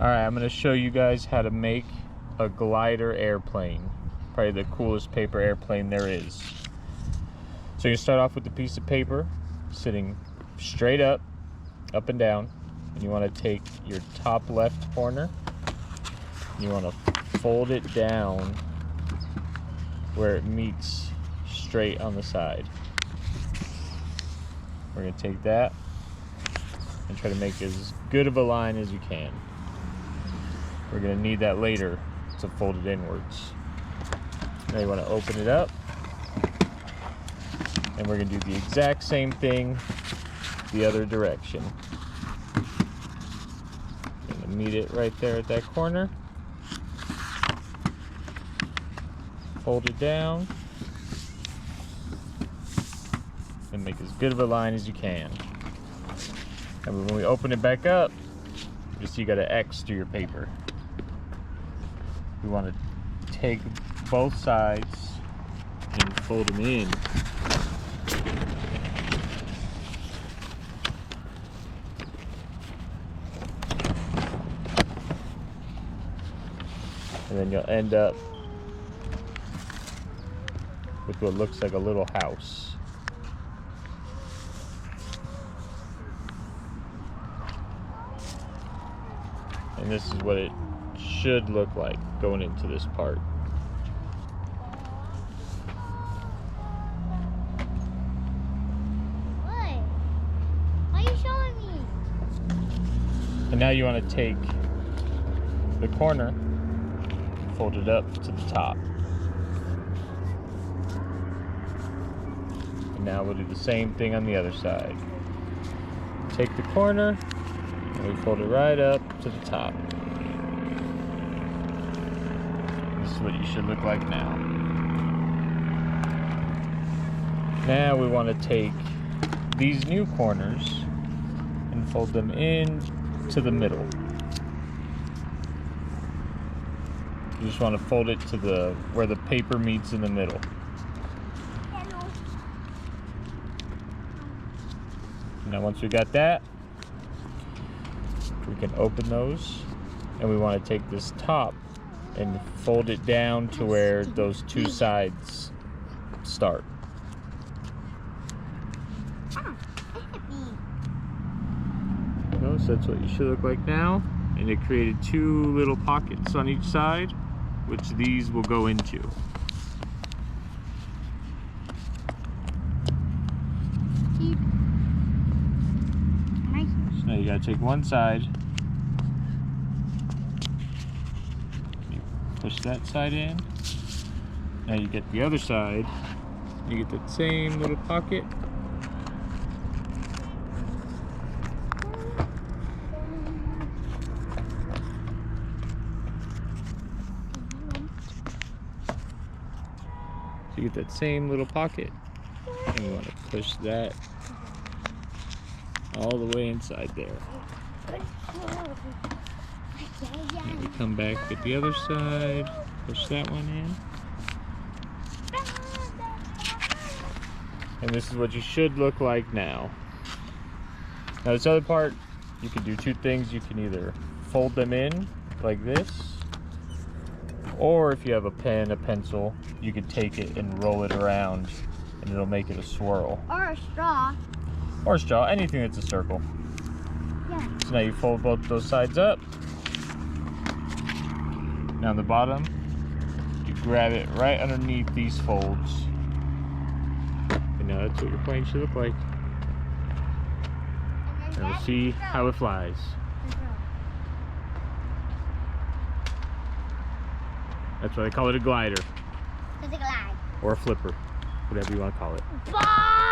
Alright, I'm going to show you guys how to make a glider airplane. Probably the coolest paper airplane there is. So you start off with a piece of paper sitting straight up and down. And you want to take your top left corner. You want to fold it down where it meets straight on the side. We're going to take that and try to make as good of a line as you can. We're going to need that later to fold it inwards. Now you want to open it up, and we're going to do the exact same thing the other direction. Going to meet it right there at that corner. Fold it down and make as good of a line as you can. And when we open it back up, you see you got an X through your paper. We want to take both sides and fold them in. And then you'll end up with what looks like a little house. And this is what it should look like going into this part. What? Why are you showing me? And now you want to take the corner, fold it up to the top. And now we'll do the same thing on the other side. Take the corner and we fold it right up to the top. This is what you should look like now. Now we want to take these new corners and fold them in to the middle. You just want to fold it to where the paper meets in the middle. Now once we got that, we can open those, and we want to take this top and fold it down to where those two sides start. So that's what you should look like now. And it created two little pockets on each side, which these will go into. So now you gotta take one side, you push that side in. Now you get the other side, you get that same little pocket. So you get that same little pocket, and you want to push that all the way inside there. And you come back at the other side, push that one in. And this is what you should look like now. Now this other part, you can do two things. You can either fold them in like this, or if you have a pen, a pencil, you can take it and roll it around and it'll make it a swirl. Or a straw. Or a straw, anything that's a circle. Yeah. So now you fold both those sides up. Now on the bottom, you grab it right underneath these folds. And now that's what your plane should look like. And we'll see how it flies. That's why they call it a glider. It's a glide. Or a flipper, whatever you want to call it. Bye!